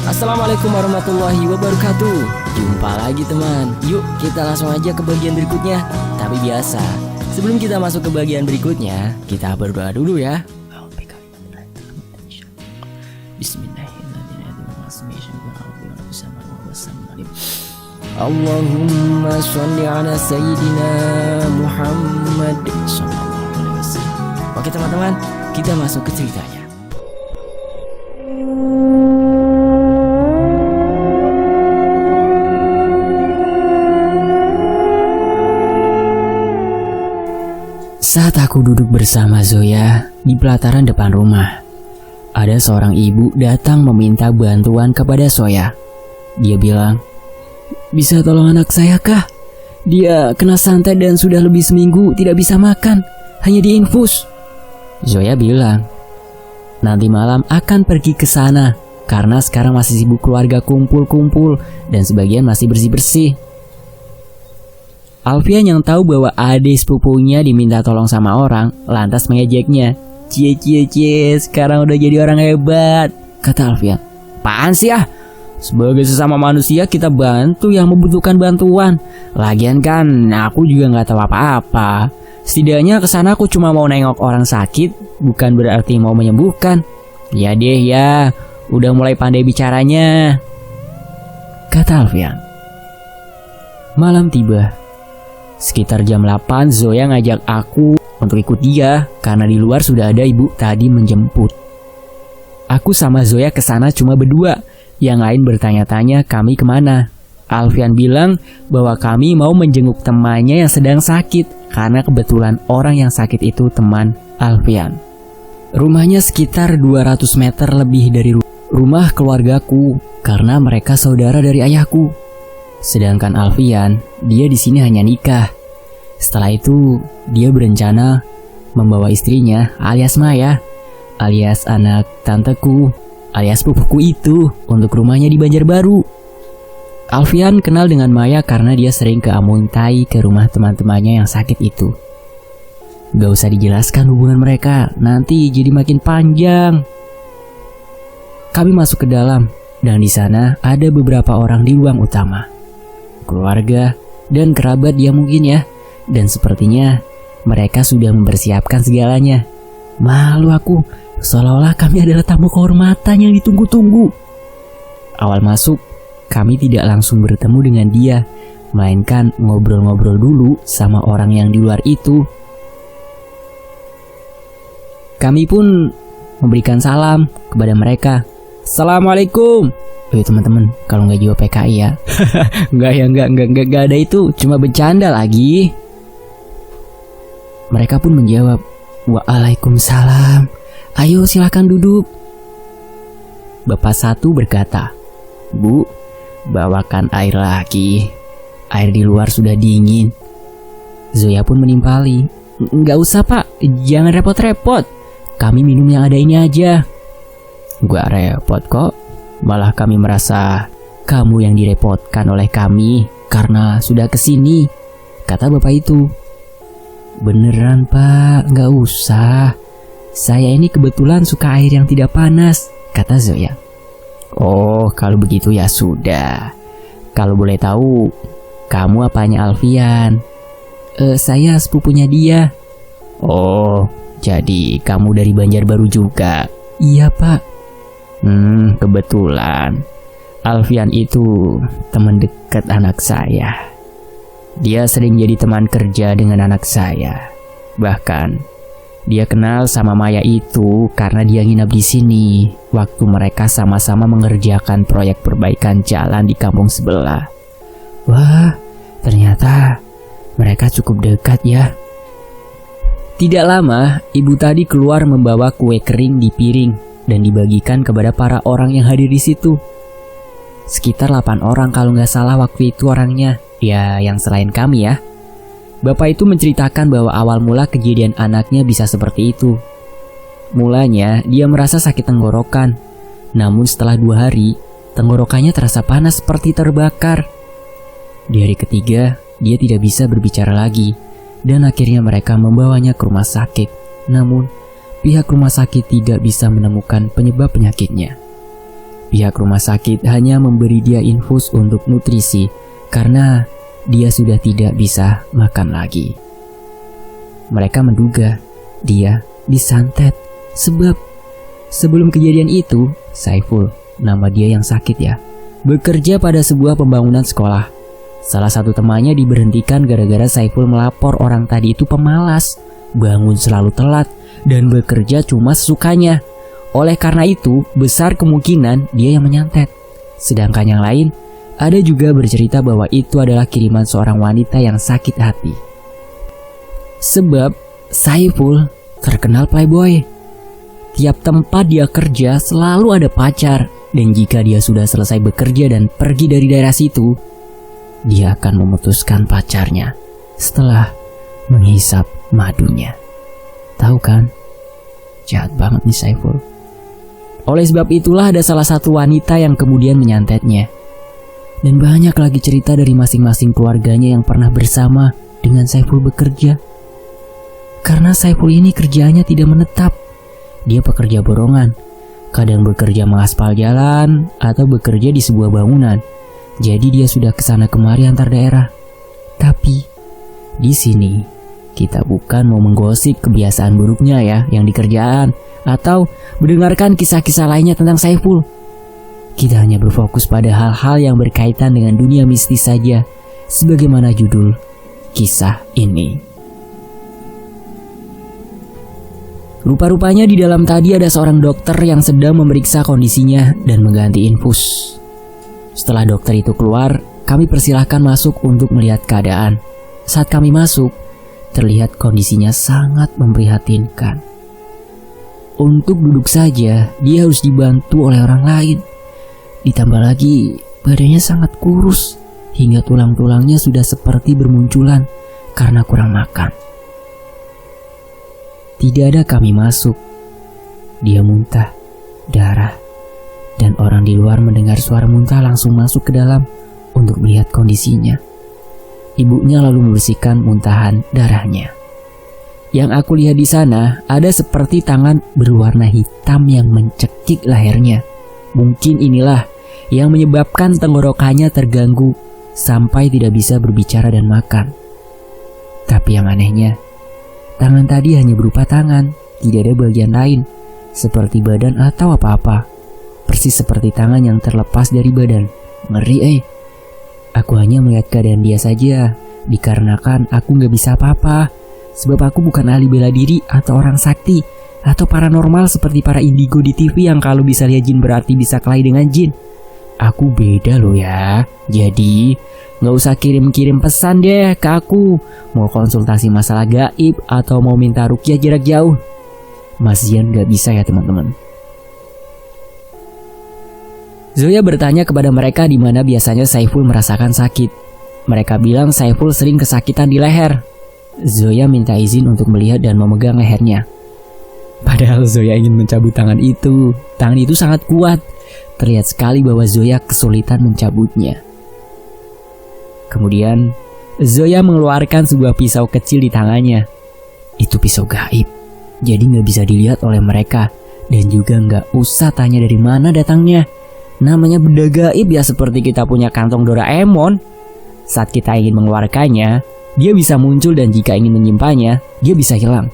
Assalamualaikum warahmatullahi wabarakatuh. Jumpa lagi teman. Yuk kita langsung aja ke bagian berikutnya. Tapi biasa, sebelum kita masuk ke bagian berikutnya, kita berdoa dulu ya. Bismillahirrahmanirrahim. Allahumma sholli ala sayyidina Muhammad sallallahu alaihi wasallam. Oke teman-teman, kita masuk ke ceritanya. Saat aku duduk bersama Zoya di pelataran depan rumah, ada seorang ibu datang meminta bantuan kepada Zoya. Dia bilang, "Bisa tolong anak saya kah? Dia kena santet dan sudah lebih seminggu tidak bisa makan, hanya diinfus." Zoya bilang, "Nanti malam akan pergi ke sana karena sekarang masih sibuk keluarga kumpul-kumpul dan sebagian masih bersih-bersih." Alfian yang tahu bahwa adik sepupunya diminta tolong sama orang, lantas mengejeknya. Cie, sekarang udah jadi orang hebat," kata Alfian. "Apaan sih ah? Sebagai sesama manusia kita bantu yang membutuhkan bantuan. Lagian kan aku juga gak tahu apa-apa. Setidaknya kesana aku cuma mau nengok orang sakit, bukan berarti mau menyembuhkan." "Ya deh ya, udah mulai pandai bicaranya," kata Alfian. Malam tiba. Sekitar jam 8 Zoya ngajak aku untuk ikut dia karena di luar sudah ada ibu tadi menjemput. Aku sama Zoya kesana cuma berdua, yang lain bertanya-tanya kami kemana. Alfian bilang bahwa kami mau menjenguk temannya yang sedang sakit karena kebetulan orang yang sakit itu teman Alfian. Rumahnya sekitar 200 meter lebih dari rumah keluargaku karena mereka saudara dari ayahku. Sedangkan Alfian, dia di sini hanya nikah. Setelah itu, dia berencana membawa istrinya alias Maya, alias anak tanteku, alias pupuku itu untuk rumahnya di Banjarbaru. Alfian kenal dengan Maya karena dia sering ke Amuntai ke rumah teman-temannya yang sakit itu. Gak usah dijelaskan hubungan mereka, nanti jadi makin panjang. Kami masuk ke dalam dan di sana ada beberapa orang di ruang utama. Keluarga dan kerabat dia mungkin ya. Dan sepertinya mereka sudah mempersiapkan segalanya. Malu aku, seolah-olah kami adalah tamu kehormatan yang ditunggu-tunggu. Awal masuk, kami tidak langsung bertemu dengan dia, melainkan ngobrol-ngobrol dulu sama orang yang di luar itu. Kami pun memberikan salam kepada mereka. "Assalamualaikum." Oh teman-teman, kalau nggak jawab PKI ya. Nggak ada itu, cuma bercanda lagi. Mereka pun menjawab, "Waalaikumsalam. Ayo silakan duduk." Bapak satu berkata, "Bu, bawakan air lagi. Air di luar sudah dingin." Zoya pun menimpali, "Nggak usah pak, jangan repot-repot. Kami minum yang ada ini aja." "Gua repot kok. Malah kami merasa kamu yang direpotkan oleh kami karena sudah kesini," kata bapak itu. "Beneran pak, gak usah. Saya ini kebetulan suka air yang tidak panas," kata Zoya. "Oh kalau begitu ya sudah. Kalau boleh tahu, kamu apanya Alfian?" Saya sepupunya dia." "Oh jadi kamu dari Banjarbaru juga?" "Iya pak." Kebetulan Alfian itu teman dekat anak saya. Dia sering jadi teman kerja dengan anak saya. Bahkan dia kenal sama Maya itu karena dia nginap di sini waktu mereka sama-sama mengerjakan proyek perbaikan jalan di kampung sebelah." "Wah, ternyata mereka cukup dekat ya." Tidak lama, ibu tadi keluar membawa kue kering di piring dan dibagikan kepada para orang yang hadir di situ. Sekitar 8 orang kalau nggak salah waktu itu orangnya. Ya, yang selain kami ya. Bapak itu menceritakan bahwa awal mula kejadian anaknya bisa seperti itu. Mulanya, dia merasa sakit tenggorokan. Namun setelah 2 hari, tenggorokannya terasa panas seperti terbakar. Di hari ketiga, dia tidak bisa berbicara lagi. Dan akhirnya mereka membawanya ke rumah sakit. Namun, pihak rumah sakit tidak bisa menemukan penyebab penyakitnya. Pihak rumah sakit hanya memberi dia infus untuk nutrisi karena dia sudah tidak bisa makan lagi. Mereka menduga dia disantet sebab sebelum kejadian itu, Saiful, nama dia yang sakit ya, bekerja pada sebuah pembangunan sekolah. Salah satu temannya diberhentikan gara-gara Saiful melapor orang tadi itu pemalas, bangun selalu telat, dan bekerja cuma sesukanya. Oleh karena itu, besar kemungkinan dia yang menyantet. Sedangkan yang lain, ada juga bercerita bahwa itu adalah kiriman seorang wanita yang sakit hati. Sebab Saiful terkenal playboy. Tiap tempat dia kerja selalu ada pacar, dan jika dia sudah selesai bekerja dan pergi dari daerah situ, dia akan memutuskan pacarnya setelah menghisap madunya. Tahu kan? Jahat banget nih Saiful. Oleh sebab itulah ada salah satu wanita yang kemudian menyantetnya. Dan banyak lagi cerita dari masing-masing keluarganya yang pernah bersama dengan Saiful bekerja. Karena Saiful ini kerjaannya tidak menetap. Dia pekerja borongan. Kadang bekerja mengaspal jalan atau bekerja di sebuah bangunan. Jadi dia sudah kesana kemari antar daerah. Tapi di sini kita bukan mau menggosip kebiasaan buruknya ya yang di kerjaan atau mendengarkan kisah-kisah lainnya tentang Saiful. Kita hanya berfokus pada hal-hal yang berkaitan dengan dunia mistis saja, sebagaimana judul kisah ini. Rupa-rupanya di dalam tadi ada seorang dokter yang sedang memeriksa kondisinya dan mengganti infus. Setelah dokter itu keluar, kami persilahkan masuk untuk melihat keadaan. Saat kami masuk, terlihat kondisinya sangat memprihatinkan. Untuk duduk saja, dia harus dibantu oleh orang lain. Ditambah lagi, badannya sangat kurus, hingga tulang-tulangnya sudah seperti bermunculan karena kurang makan. Tidak ada kami masuk. Dia muntah, darah, dan orang di luar mendengar suara muntah langsung masuk ke dalam untuk melihat kondisinya. Ibunya lalu membersihkan muntahan darahnya. Yang aku lihat di sana ada seperti tangan berwarna hitam yang mencekik lehernya. Mungkin inilah yang menyebabkan tenggorokannya terganggu sampai tidak bisa berbicara dan makan. Tapi yang anehnya, tangan tadi hanya berupa tangan, tidak ada bagian lain, seperti badan atau apa-apa. Persis seperti tangan yang terlepas dari badan. Ngeri Aku hanya melihat keadaan dia saja, dikarenakan aku gak bisa apa-apa. Sebab aku bukan ahli bela diri atau orang sakti atau paranormal seperti para indigo di TV yang kalau bisa lihat jin berarti bisa kelahi dengan jin. Aku beda loh ya. Jadi gak usah kirim-kirim pesan deh ke aku. Mau konsultasi masalah gaib atau mau minta ruqyah jarak jauh. Mas Zian gak bisa ya teman-teman. Zoya bertanya kepada mereka di mana biasanya Saiful merasakan sakit. Mereka bilang Saiful sering kesakitan di leher. Zoya minta izin untuk melihat dan memegang lehernya. Padahal Zoya ingin mencabut tangan itu. Tangan itu sangat kuat. Terlihat sekali bahwa Zoya kesulitan mencabutnya. Kemudian Zoya mengeluarkan sebuah pisau kecil di tangannya. Itu pisau gaib, jadi gak bisa dilihat oleh mereka. Dan juga gak usah tanya dari mana datangnya. Namanya benda gaib ya, seperti kita punya kantong Doraemon. Saat kita ingin mengeluarkannya, dia bisa muncul, dan jika ingin menyimpannya, dia bisa hilang.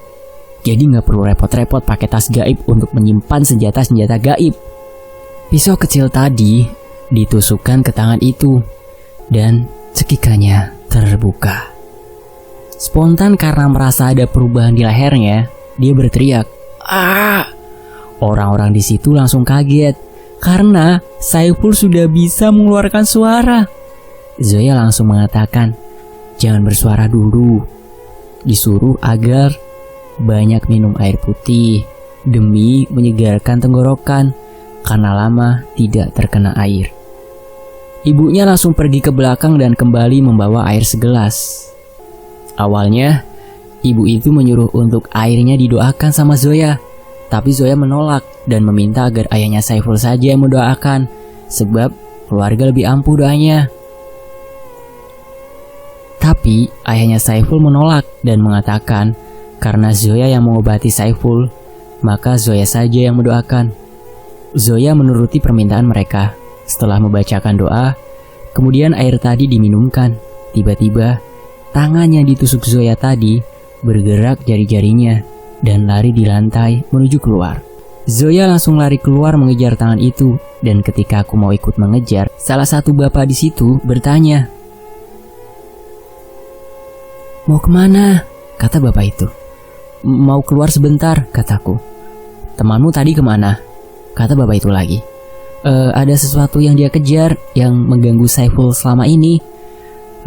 Jadi gak perlu repot-repot pakai tas gaib untuk menyimpan senjata-senjata gaib. Pisau kecil tadi ditusukkan ke tangan itu, dan cekikannya terbuka. Spontan karena merasa ada perubahan di lehernya, dia berteriak, "Ah!" Orang-orang di situ langsung kaget karena Saiful sudah bisa mengeluarkan suara. Zoya langsung mengatakan, "Jangan bersuara dulu." Disuruh agar banyak minum air putih demi menyegarkan tenggorokan karena lama tidak terkena air. Ibunya langsung pergi ke belakang dan kembali membawa air segelas. Awalnya, ibu itu menyuruh untuk airnya didoakan sama Zoya. Tapi Zoya menolak dan meminta agar ayahnya Saiful saja yang mendoakan, sebab keluarga lebih ampuh doanya. Tapi ayahnya Saiful menolak dan mengatakan karena Zoya yang mengobati Saiful, maka Zoya saja yang mendoakan. Zoya menuruti permintaan mereka. Setelah membacakan doa, kemudian air tadi diminumkan. Tiba-tiba, tangan yang ditusuk Zoya tadi bergerak jari-jarinya dan lari di lantai menuju keluar. Zoya langsung lari keluar mengejar tangan itu, dan ketika aku mau ikut mengejar, salah satu bapak di situ bertanya, "Mau kemana?" kata bapak itu. "Mau keluar sebentar," kataku. "Temanmu tadi kemana?" kata bapak itu lagi. Ada sesuatu yang dia kejar yang mengganggu Saiful selama ini.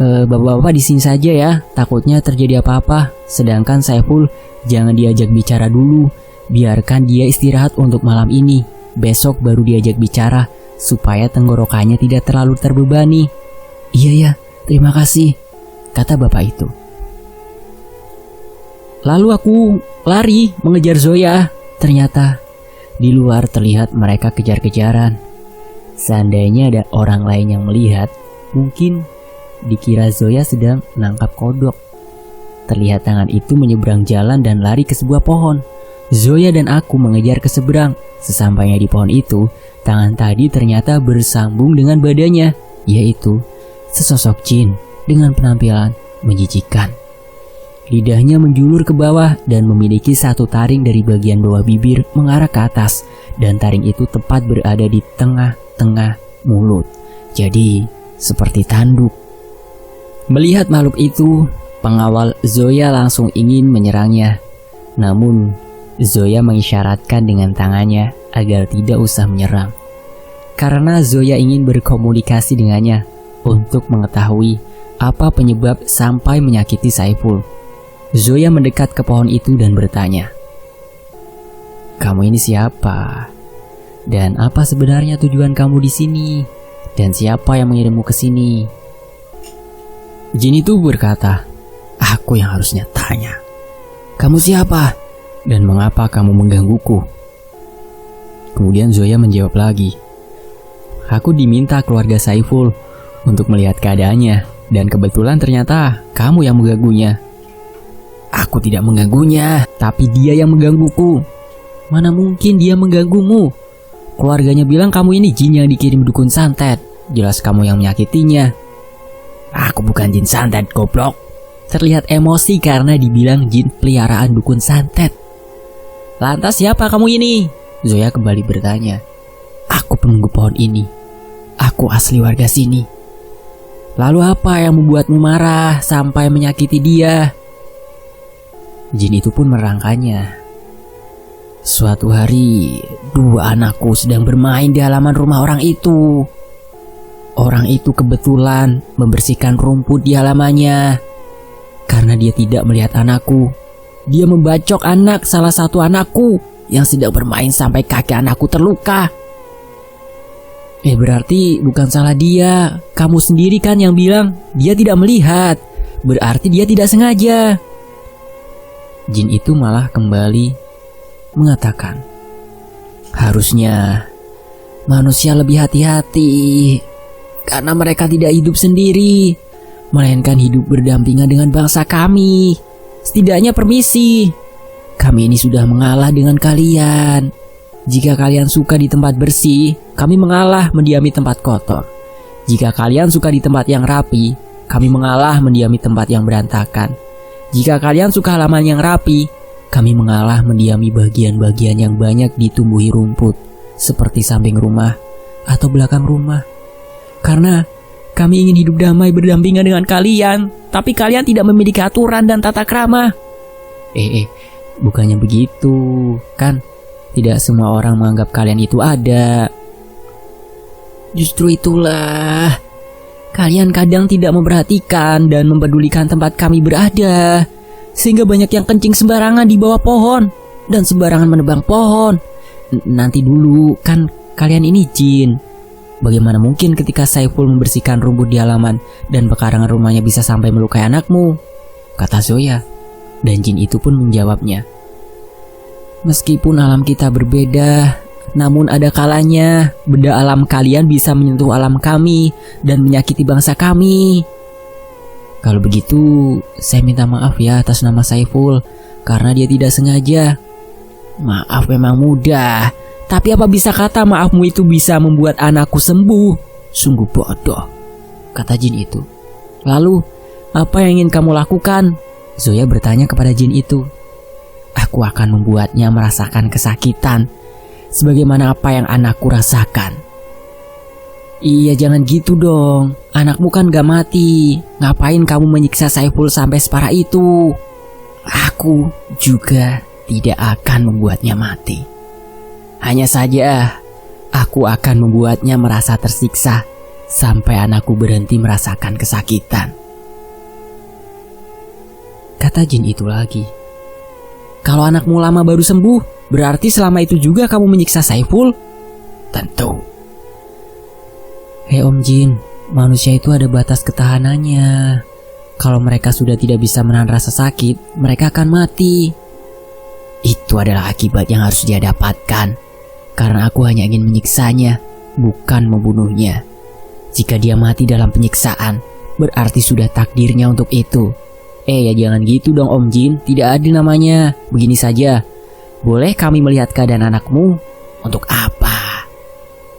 Bapak-bapak di sini saja ya, takutnya terjadi apa-apa. Sedangkan Saiful jangan diajak bicara dulu, biarkan dia istirahat untuk malam ini. Besok baru diajak bicara supaya tenggorokannya tidak terlalu terbebani. "Iya ya, terima kasih," kata bapak itu. Lalu aku lari mengejar Zoya. Ternyata di luar terlihat mereka kejar-kejaran. Seandainya ada orang lain yang melihat, mungkin dikira Zoya sedang menangkap kodok. Terlihat tangan itu menyeberang jalan dan lari ke sebuah pohon. Zoya dan aku mengejar ke seberang. Sesampainya di pohon itu, tangan tadi ternyata bersambung dengan badannya, yaitu sesosok jin dengan penampilan menjijikan. Lidahnya menjulur ke bawah dan memiliki satu taring dari bagian bawah bibir mengarah ke atas, dan taring itu tepat berada di tengah-tengah mulut. Jadi seperti tanduk. Melihat makhluk itu, pengawal Zoya langsung ingin menyerangnya. Namun Zoya mengisyaratkan dengan tangannya agar tidak usah menyerang. Karena Zoya ingin berkomunikasi dengannya untuk mengetahui apa penyebab sampai menyakiti Saiful. Zoya mendekat ke pohon itu dan bertanya, "Kamu ini siapa? Dan apa sebenarnya tujuan kamu di sini? Dan siapa yang mengirimmu ke sini?" Jin itu berkata, "Aku yang harusnya tanya. Kamu siapa? Dan mengapa kamu menggangguku?" Kemudian Zoya menjawab lagi, "Aku diminta keluarga Saiful untuk melihat keadaannya, dan kebetulan ternyata kamu yang mengganggunya." "Aku tidak mengganggunya, tapi dia yang menggangguku." "Mana mungkin dia mengganggumu? Keluarganya bilang kamu ini jin yang dikirim dukun santet. Jelas kamu yang menyakitinya." "Aku bukan jin santet, goblok." Terlihat emosi karena dibilang jin peliharaan dukun santet. "Lantas siapa kamu ini?" Zoya kembali bertanya. "Aku penunggu pohon ini. Aku asli warga sini." "Lalu apa yang membuatmu marah sampai menyakiti dia?" Jin itu pun merangkanya. "Suatu hari, dua anakku sedang bermain di halaman rumah orang itu. Orang itu kebetulan membersihkan rumput di halamannya. Karena dia tidak melihat anakku, dia membacok anak salah satu anakku yang sedang bermain sampai kaki anakku terluka." Berarti bukan salah dia. Kamu sendiri kan yang bilang dia tidak melihat. Berarti dia tidak sengaja." Jin itu malah kembali mengatakan, "Harusnya manusia lebih hati-hati, karena mereka tidak hidup sendiri, melainkan hidup berdampingan dengan bangsa kami. Setidaknya permisi, kami ini sudah mengalah dengan kalian. Jika kalian suka di tempat bersih, kami mengalah mendiami tempat kotor. Jika kalian suka di tempat yang rapi, kami mengalah mendiami tempat yang berantakan. Jika kalian suka halaman yang rapi, kami mengalah mendiami bagian-bagian yang banyak ditumbuhi rumput, seperti samping rumah atau belakang rumah. Karena kami ingin hidup damai berdampingan dengan kalian, tapi kalian tidak memiliki aturan dan tata krama." Bukannya begitu, kan? Tidak semua orang menganggap kalian itu ada. Justru itulah, kalian kadang tidak memperhatikan dan mempedulikan tempat kami berada, sehingga banyak yang kencing sembarangan di bawah pohon dan sembarangan menebang pohon. Nanti dulu, kan kalian ini jin. Bagaimana mungkin ketika Saiful membersihkan rumput di halaman dan pekarangan rumahnya bisa sampai melukai anakmu?" kata Zoya. Dan jin itu pun menjawabnya, "Meskipun alam kita berbeda, namun ada kalanya benda alam kalian bisa menyentuh alam kami dan menyakiti bangsa kami. Kalau begitu, saya minta maaf ya atas nama Saiful, karena dia tidak sengaja." "Maaf memang mudah, Tapi apa bisa kata maafmu itu bisa membuat anakku sembuh? Sungguh bodoh, kata jin itu. Lalu, apa yang ingin kamu lakukan? Zoya bertanya kepada jin itu. Aku akan membuatnya merasakan kesakitan, sebagaimana apa yang anakku rasakan. Iya, jangan gitu dong. Anakmu kan gak mati. Ngapain kamu menyiksa Saiful sampai separah itu? Aku juga tidak akan membuatnya mati. Hanya saja, aku akan membuatnya merasa tersiksa sampai anakku berhenti merasakan kesakitan. Kata jin itu lagi. Kalau anakmu lama baru sembuh, berarti selama itu juga kamu menyiksa Saiful? Tentu. Hei Om Jin, manusia itu ada batas ketahanannya. Kalau mereka sudah tidak bisa menahan rasa sakit, mereka akan mati. Itu adalah akibat yang harus dia dapatkan. Karena aku hanya ingin menyiksanya, bukan membunuhnya. Jika dia mati dalam penyiksaan, berarti sudah takdirnya untuk itu. Ya jangan gitu dong Om Jin, tidak adil namanya. Begini saja, boleh kami melihat keadaan anakmu? Untuk apa?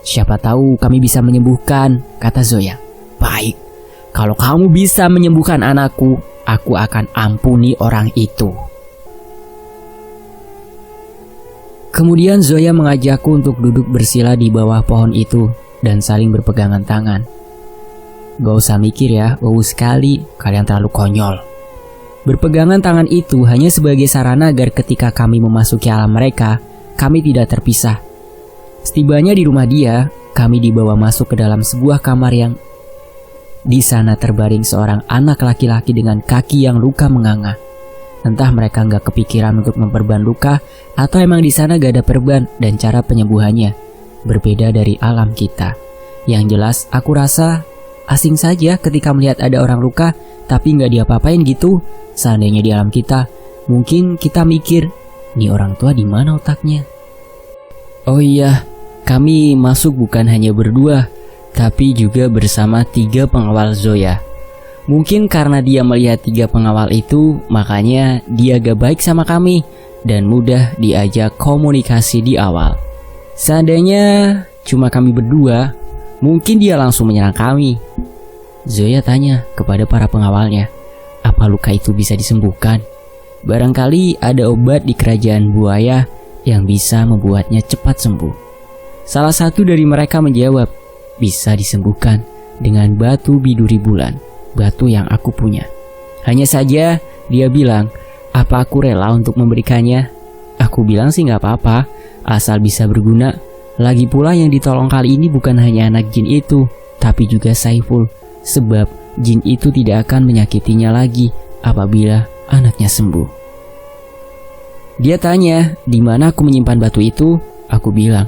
Siapa tahu kami bisa menyembuhkan, kata Zoya. Baik, kalau kamu bisa menyembuhkan anakku, aku akan ampuni orang itu. Kemudian Zoya mengajakku untuk duduk bersila di bawah pohon itu dan saling berpegangan tangan. Gak usah mikir ya, sekali, kalian terlalu konyol. Berpegangan tangan itu hanya sebagai sarana agar ketika kami memasuki alam mereka, kami tidak terpisah. Setibanya di rumah dia, kami dibawa masuk ke dalam sebuah kamar yang di sana terbaring seorang anak laki-laki dengan kaki yang luka menganga. Entah mereka nggak kepikiran untuk memperban luka atau emang di sana gak ada perban dan cara penyembuhannya berbeda dari alam kita. Yang jelas aku rasa asing saja ketika melihat ada orang luka tapi nggak diapa-apain gitu. Seandainya di alam kita, mungkin kita mikir, nih orang tua di mana otaknya? Oh iya, kami masuk bukan hanya berdua, tapi juga bersama 3 pengawal Zoya. Mungkin karena dia melihat 3 pengawal itu, makanya dia gak baik sama kami dan mudah diajak komunikasi di awal. Seandainya cuma kami berdua, mungkin dia langsung menyerang kami. Zoya tanya kepada para pengawalnya, apa luka itu bisa disembuhkan? Barangkali ada obat di kerajaan buaya yang bisa membuatnya cepat sembuh. Salah satu dari mereka menjawab, bisa disembuhkan dengan batu biduri bulan. Batu yang aku punya. Hanya saja dia bilang, apa aku rela untuk memberikannya? Aku bilang sih gak apa-apa, asal bisa berguna. Lagi pula yang ditolong kali ini bukan hanya anak jin itu, tapi juga Saiful. Sebab jin itu tidak akan menyakitinya lagi apabila anaknya sembuh. Dia tanya, di mana aku menyimpan batu itu? Aku bilang,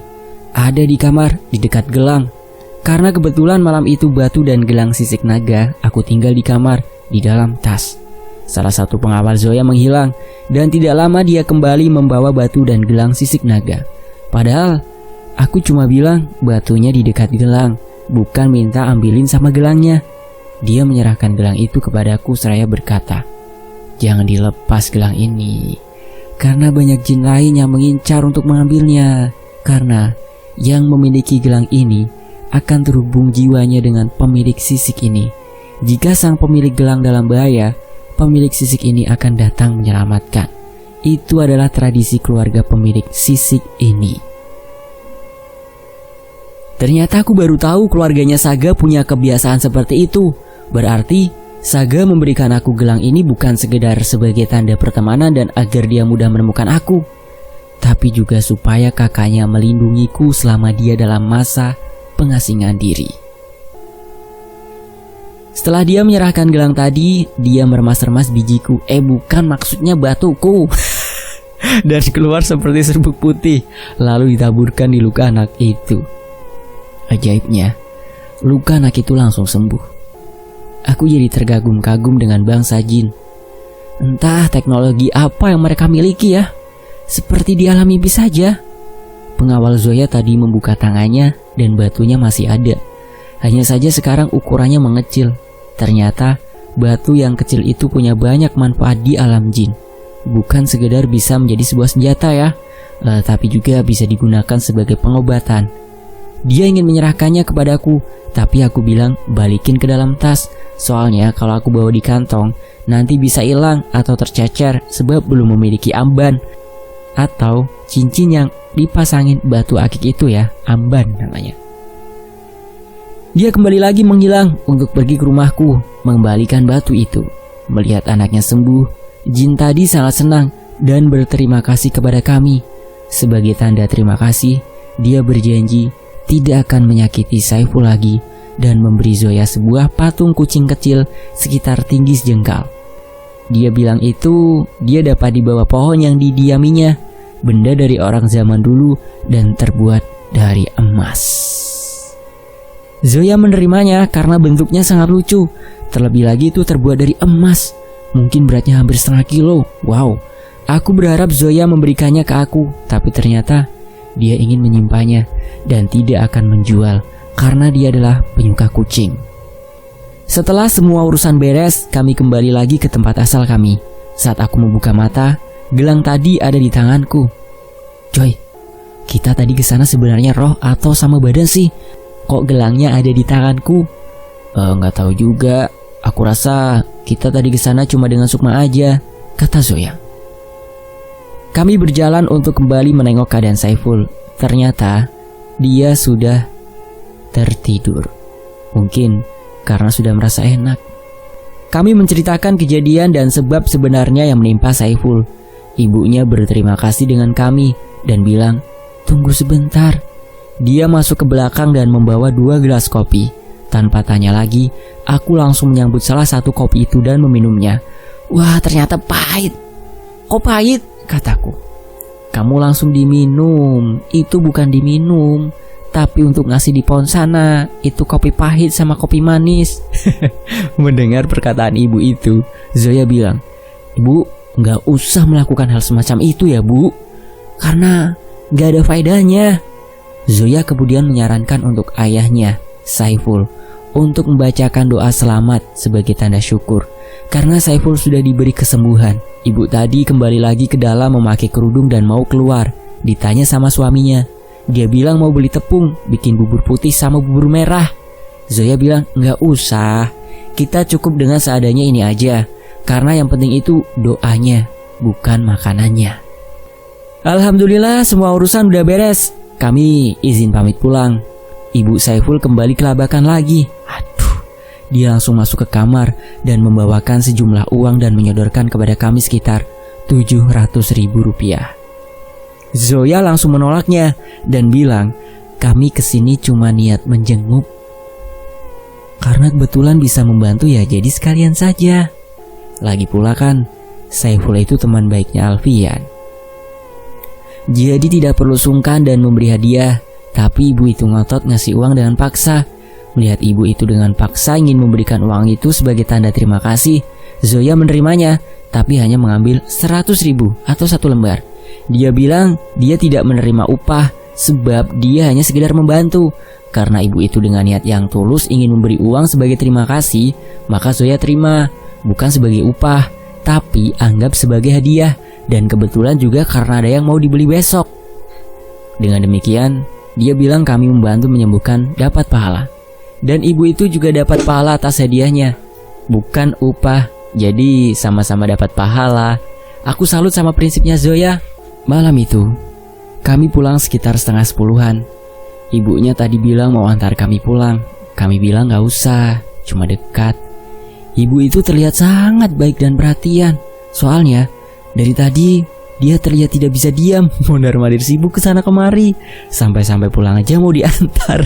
ada di kamar, di dekat gelang. Karena kebetulan malam itu batu dan gelang sisik naga aku tinggal di kamar, di dalam tas. Salah satu pengawal Zoya menghilang dan tidak lama dia kembali membawa batu dan gelang sisik naga. Padahal aku cuma bilang batunya di dekat gelang, bukan minta ambilin sama gelangnya. Dia menyerahkan gelang itu kepadaku seraya berkata, jangan dilepas gelang ini, karena banyak jin lain yang mengincar untuk mengambilnya. Karena yang memiliki gelang ini akan terhubung jiwanya dengan pemilik sisik ini. Jika sang pemilik gelang dalam bahaya, pemilik sisik ini akan datang menyelamatkan. Itu adalah tradisi keluarga pemilik sisik ini. Ternyata aku baru tahu keluarganya Saga punya kebiasaan seperti itu. Berarti Saga memberikan aku gelang ini bukan sekedar sebagai tanda pertemanan dan agar dia mudah menemukan aku, tapi juga supaya kakaknya melindungiku selama dia dalam masa pengasingan diri. Setelah dia menyerahkan gelang tadi, dia meremas-remas bijiku. Bukan, maksudnya batuku. Dan keluar seperti serbuk putih, lalu ditaburkan di luka anak itu. Ajaibnya, luka anak itu langsung sembuh. Aku jadi terkagum-kagum dengan bangsa jin. Entah teknologi apa yang mereka miliki ya. Seperti di alam mimpi saja. Pengawal Zoya tadi membuka tangannya dan batunya masih ada. Hanya saja sekarang ukurannya mengecil. Ternyata batu yang kecil itu punya banyak manfaat di alam jin. Bukan sekedar bisa menjadi sebuah senjata ya. tapi juga bisa digunakan sebagai pengobatan. Dia ingin menyerahkannya kepadaku, tapi aku bilang balikin ke dalam tas. Soalnya kalau aku bawa di kantong, nanti bisa hilang atau tercecer sebab belum memiliki amban. Atau cincin yang dipasangin batu akik itu ya, amban namanya. Dia kembali lagi menghilang untuk pergi ke rumahku, mengembalikan batu itu. Melihat anaknya sembuh, jin tadi sangat senang dan berterima kasih kepada kami. Sebagai tanda terima kasih, dia berjanji tidak akan menyakiti Saiful lagi dan memberi Zoya sebuah patung kucing kecil sekitar tinggi sejengkal. Dia bilang itu dia dapat di bawah pohon yang didiaminya, benda dari orang zaman dulu dan terbuat dari emas. Zoya menerimanya karena bentuknya sangat lucu. Terlebih lagi itu terbuat dari emas. Mungkin beratnya hampir setengah kilo. Wow. Aku berharap Zoya memberikannya ke aku, tapi ternyata dia ingin menyimpannya dan tidak akan menjual karena dia adalah penyuka kucing. Setelah semua urusan beres, kami kembali lagi ke tempat asal kami. Saat aku membuka mata, gelang tadi ada di tanganku. Coy, kita tadi ke sana sebenarnya roh atau sama badan sih? Kok gelangnya ada di tanganku? Nggak tahu juga. Aku rasa kita tadi ke sana cuma dengan Sukma aja, kata Zoya. Kami berjalan untuk kembali menengok keadaan Saiful. Ternyata dia sudah tertidur. Mungkin karena sudah merasa enak. Kami menceritakan kejadian dan sebab sebenarnya yang menimpa Saiful. Ibunya berterima kasih dengan kami dan bilang, "Tunggu sebentar." Dia masuk ke belakang dan membawa 2 gelas kopi. Tanpa tanya lagi, aku langsung menyambut salah satu kopi itu dan meminumnya. Wah, ternyata pahit. Kok pahit? Kataku. Kamu langsung diminum. Itu bukan diminum, tapi untuk ngasih di pohon sana. Itu kopi pahit sama kopi manis. Mendengar perkataan ibu itu, Zoya bilang, "Ibu, gak usah melakukan hal semacam itu ya, Bu. Karena gak ada faedahnya." Zoya kemudian menyarankan untuk ayahnya, Saiful, untuk membacakan doa selamat sebagai tanda syukur. Karena Saiful sudah diberi kesembuhan. Ibu tadi kembali lagi ke dalam memakai kerudung dan mau keluar. Ditanya sama suaminya. Dia bilang mau beli tepung, bikin bubur putih sama bubur merah. Zoya bilang, "Nggak usah, kita cukup dengan seadanya ini aja. Karena yang penting itu doanya, bukan makanannya." Alhamdulillah semua urusan udah beres. Kami izin pamit pulang. Ibu Saiful kembali kelabakan lagi. Dia langsung masuk ke kamar dan membawakan sejumlah uang dan menyodorkan kepada kami sekitar 700.000 rupiah. Zoya langsung menolaknya dan bilang, "Kami kesini cuma niat menjenguk. Karena kebetulan bisa membantu ya, jadi sekalian saja. Lagi pula kan, Saiful itu teman baiknya Alfian. Jadi tidak perlu sungkan dan memberi hadiah." Tapi ibu itu ngotot ngasih uang dengan paksa. Melihat ibu itu dengan paksa ingin memberikan uang itu sebagai tanda terima kasih, Zoya menerimanya, tapi hanya mengambil 100.000 atau 1 lembar. Dia bilang dia tidak menerima upah sebab dia hanya sekedar membantu. Karena ibu itu dengan niat yang tulus ingin memberi uang sebagai terima kasih, maka Zoya terima, bukan sebagai upah, tapi anggap sebagai hadiah. Dan kebetulan juga karena ada yang mau dibeli besok. Dengan demikian, dia bilang kami membantu menyembuhkan dapat pahala. Dan ibu itu juga dapat pahala atas hadiahnya, bukan upah. Jadi sama-sama dapat pahala. Aku salut sama prinsipnya Zoya. Malam itu, kami pulang sekitar 9:30-an. Ibunya tadi bilang mau antar kami pulang. Kami bilang gak usah, cuma dekat. Ibu itu terlihat sangat baik dan perhatian. Soalnya, dari tadi dia terlihat tidak bisa diam. Mondar-mandir sibuk kesana kemari. Sampai-sampai pulang aja mau diantar.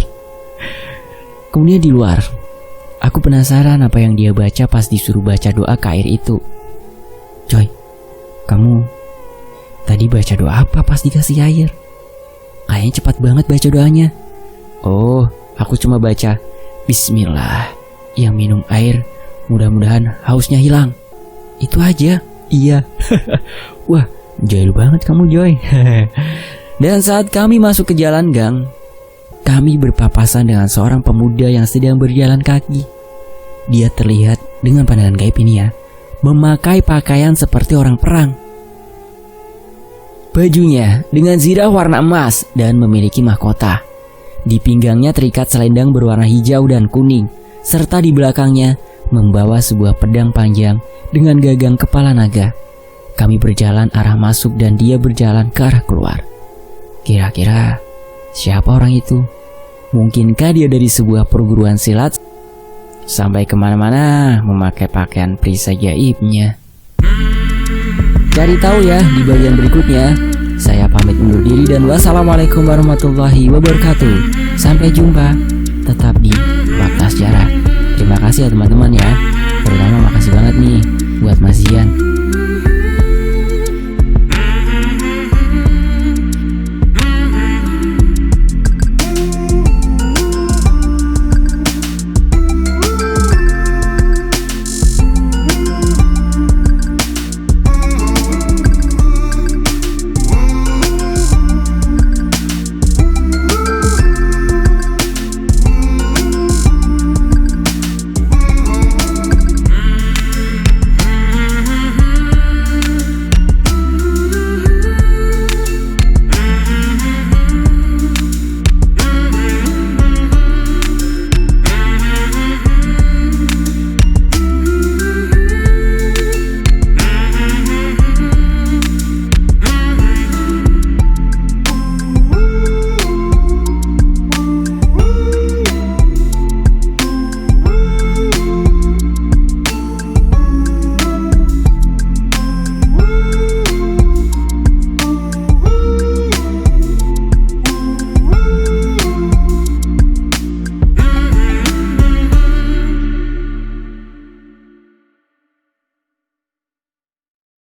Kemudian di luar, aku penasaran apa yang dia baca pas disuruh baca doa ke air itu. "Coy, kamu tadi baca doa apa pas dikasih air? Kayaknya cepat banget baca doanya." "Oh, aku cuma baca Bismillah, yang minum air mudah-mudahan hausnya hilang. Itu aja." "Iya." "Wah, jahil banget kamu, Joy." Dan saat kami masuk ke jalan gang, kami berpapasan dengan seorang pemuda yang sedang berjalan kaki. Dia terlihat dengan pandangan gaib ini ya, memakai pakaian seperti orang perang. Bajunya dengan zirah warna emas dan memiliki mahkota. Di pinggangnya terikat selendang berwarna hijau dan kuning, serta di belakangnya membawa sebuah pedang panjang dengan gagang kepala naga. Kami berjalan arah masuk dan dia berjalan ke arah keluar. Kira-kira siapa orang itu? Mungkinkah dia dari sebuah perguruan silat sampai kemana-mana memakai pakaian perisai gaibnya? Cari tahu ya di bagian berikutnya. Saya pamit undur diri dan wassalamualaikum warahmatullahi wabarakatuh. Sampai jumpa. Tetap di Fakta Sejarah. Terima kasih ya teman-teman ya.